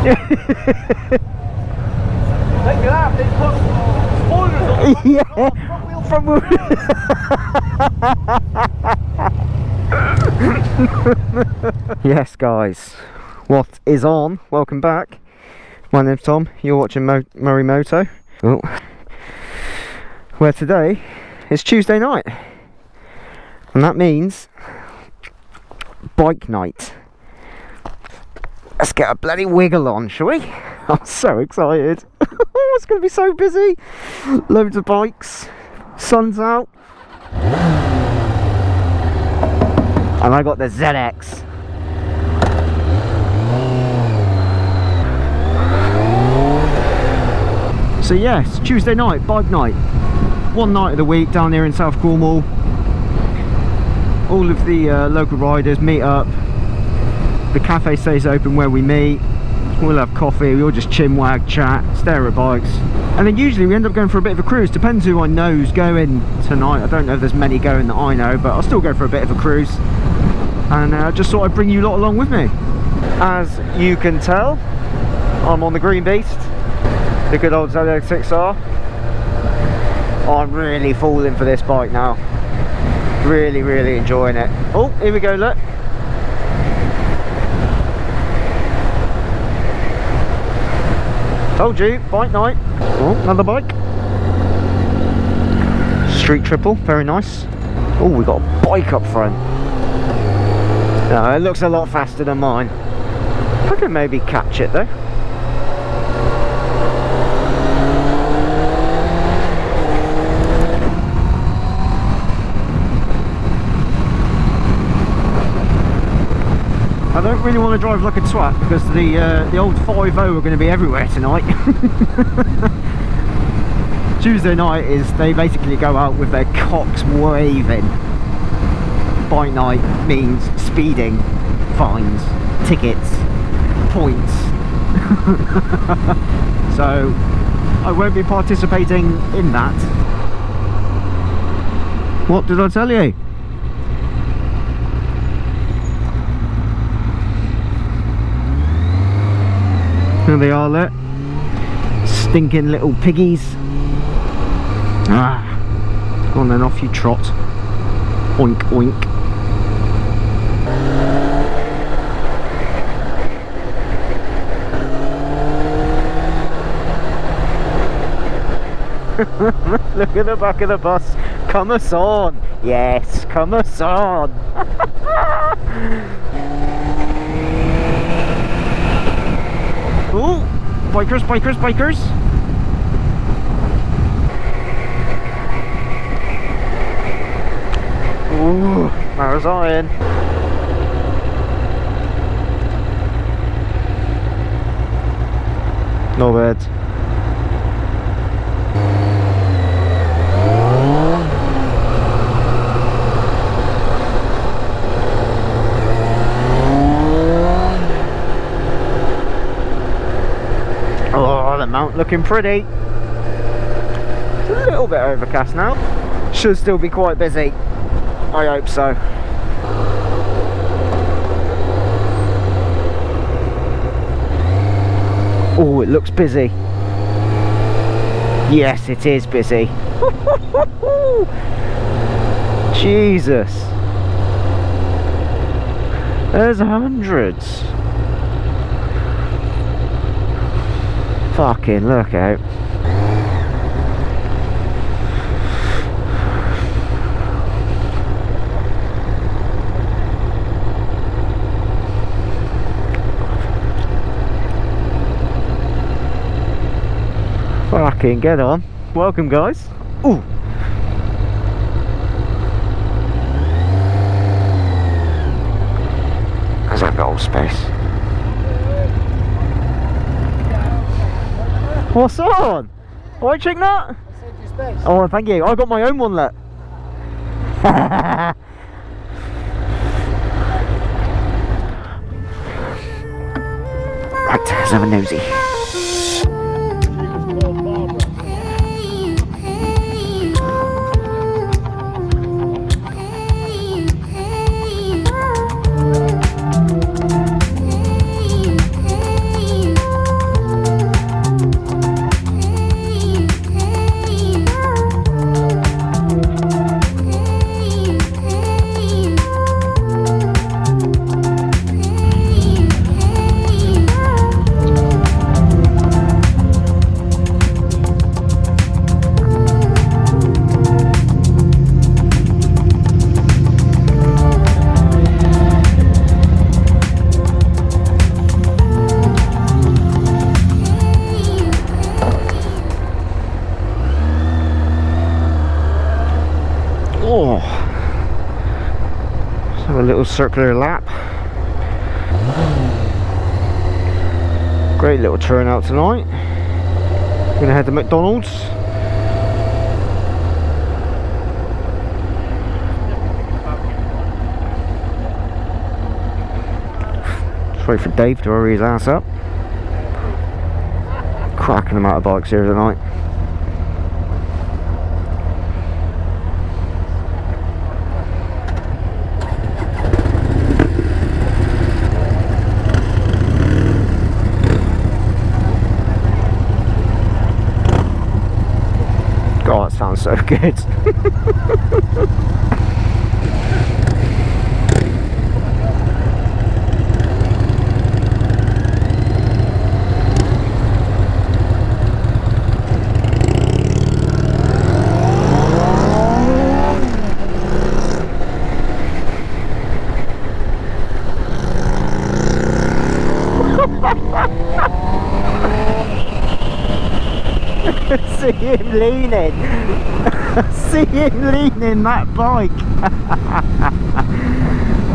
They put spoilers on. Yeah, front wheel. Yes, guys, what is on? Welcome back. My name's Tom. You're watching Murray Moto. Oh. Where today is Tuesday night, and that means bike night. Let's get a bloody wiggle on, shall we? I'm so excited. It's going to be so busy. Loads of bikes. Sun's out. And I got the ZX. So yes, Tuesday night, bike night. One night of the week down here in South Cornwall. All of the local riders meet up. The cafe stays open where we meet. We'll have coffee, we all just chinwag, chat, stare at bikes. And then usually we end up going for a bit of a cruise. Depends who I know's going tonight. I don't know if there's many going that I know, but I'll still go for a bit of a cruise. And I just thought I'd bring you lot along with me. As you can tell, I'm on the Green Beast, the good old ZX6R. I'm really falling for this bike now. Really, really enjoying it. Oh, here we go, look. Told you, bike night. Oh, another bike. Street triple, very nice. Oh, we got a bike up front. No, it looks a lot faster than mine. I could maybe catch it though. I don't really want to drive like a twat because the old 5.0 are going to be everywhere tonight. Tuesday night is they basically go out with their cocks waving. Bike night means speeding, fines, tickets, points. So I won't be participating in that. What did I tell you? There they are, look. Stinking little piggies. Ah. Go on then, off you trot. Oink, oink. Look at the back of the bus. Come us on. Yes, come us on. Oh, bikers, bikers, bikers. Ooh, there's iron. No bad. Mount looking pretty. It's a little bit overcast now. Should still be quite busy. I hope so. Oh, it looks busy. Yes, it is busy. Jesus. There's hundreds. Fucking look out. Fucking get on. Welcome, guys. Ooh. There's that goal space. What's on? Alright, chick nut? I saved you space. Oh, thank you. I got my own one, look. Right, let's have a nosy. circular lap. Great little turnout tonight. Gonna head to McDonald's. Just wait for Dave to hurry his ass up. Cracking them out of bikes here tonight. God, that sounds so good. See him leaning. See him leaning that bike.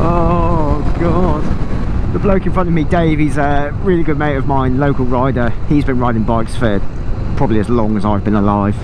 Oh god. The bloke in front of me, Dave, he's a really good mate of mine, local rider. He's been riding bikes for probably as long as I've been alive.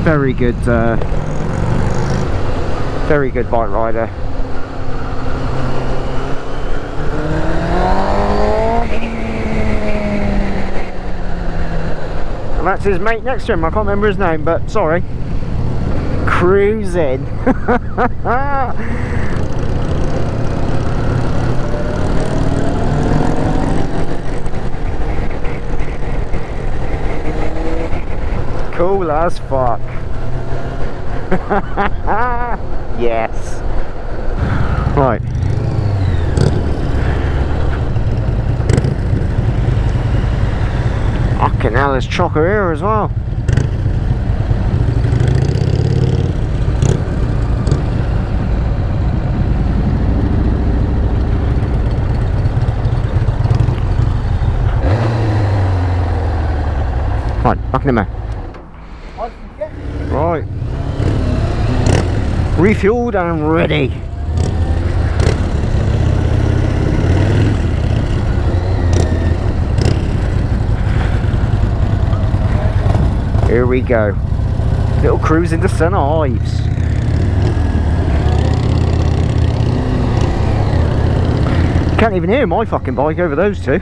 Very good bike rider. And that's his mate next to him. I can't remember his name, but sorry. Cruising. Cool as fuck. Yes. Right. Fucking hell, there's chocker here as well. Right, back in there. Right. Refueled and ready. Here we go. Little cruise into St Ives. Can't even hear my fucking bike over those two.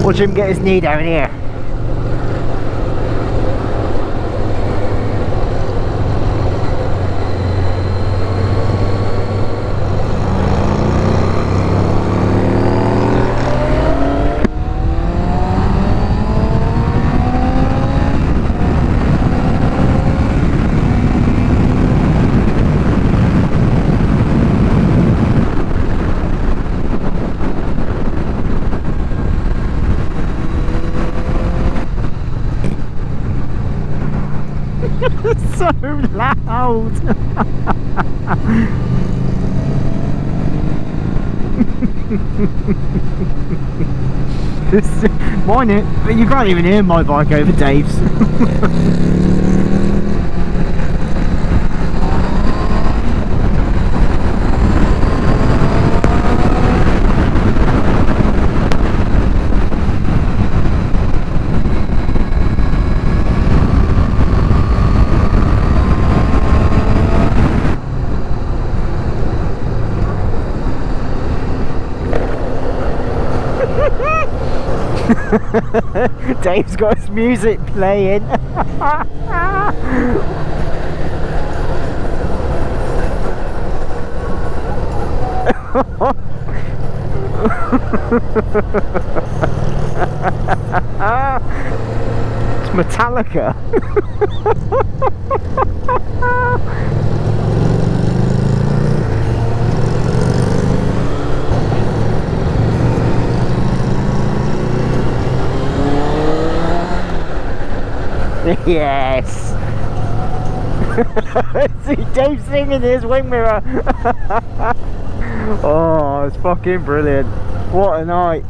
Watch him get his knee down here. So loud. Mine it, you can't even hear my bike over Dave's. Dave's got his music playing. It's Metallica. Yes. See Dave singing his wing mirror. Oh, it's fucking brilliant. What a night.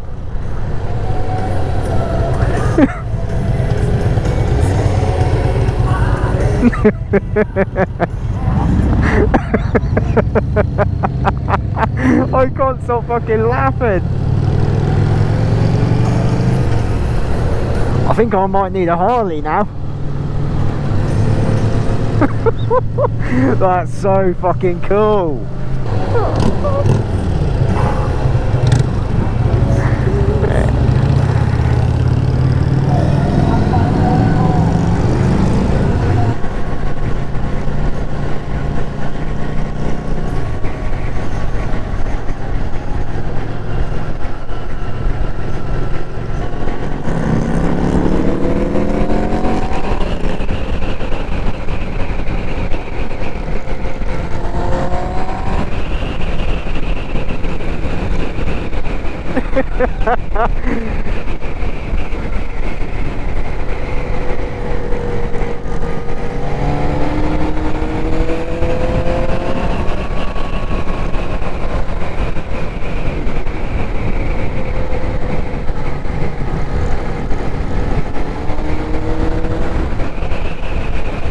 I can't stop fucking laughing. I think I might need a Harley now. That's so fucking cool.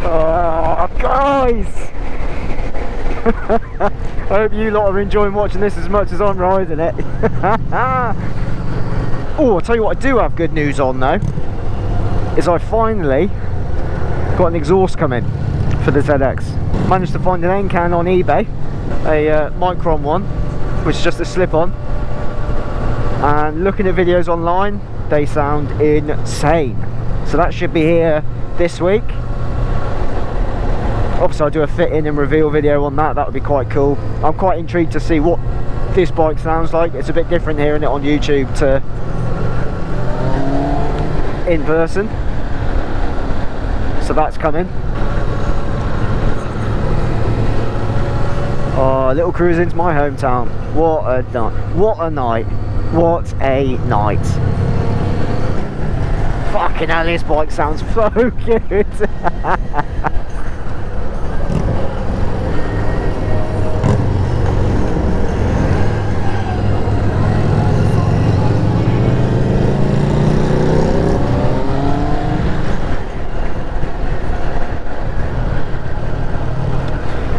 Oh, guys! I hope you lot are enjoying watching this as much as I'm riding it. Oh, I'll tell you what I do have good news on though, is I finally got an exhaust coming for the ZX. Managed to find an end can on eBay, a Micron one, which is just a slip-on, and looking at videos online, they sound insane. So that should be here this week. Obviously I'll do a fit-in and reveal video on that, that would be quite cool. I'm quite intrigued to see what this bike sounds like. It's a bit different hearing it on YouTube to in person, so that's coming. Oh, a little cruise into my hometown. What a night, what a night, what a night. Fucking hell, this bike sounds so good.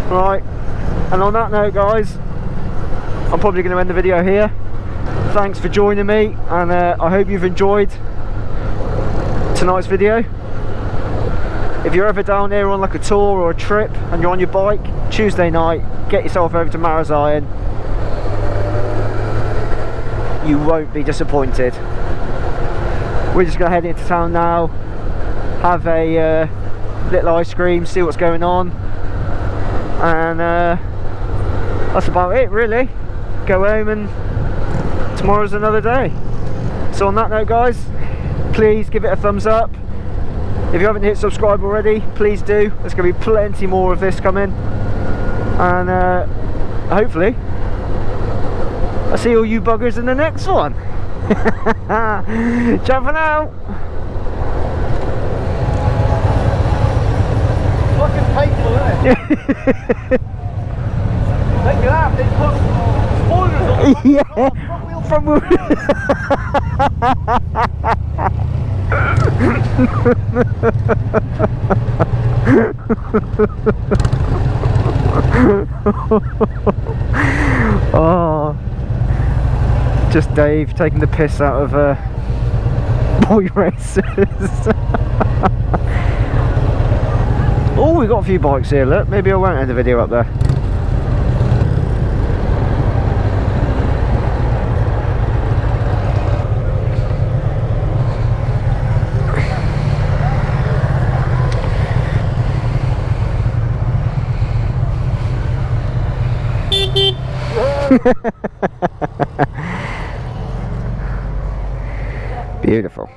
Right, and on that note guys, I'm probably going to end the video here. Thanks for joining me, and I hope you've enjoyed tonight's video. If you're ever down here on like a tour or a trip and you're on your bike, Tuesday night, get yourself over to Marazion. You won't be disappointed. We're just going to head into town now, have a little ice cream, see what's going on, and that's about it really. Go home and tomorrow's another day. So on that note guys, please give it a thumbs up. If you haven't hit subscribe already, please do. There's going to be plenty more of this coming, and hopefully I'll see all you buggers in the next one. Ciao for now. Fucking painful, isn't it? Take it out, they put spoilers on the Yeah, front wheel. Oh, just Dave taking the piss out of boy racers. Oh, we got a few bikes here, look. Maybe I won't end the video up there. Beautiful.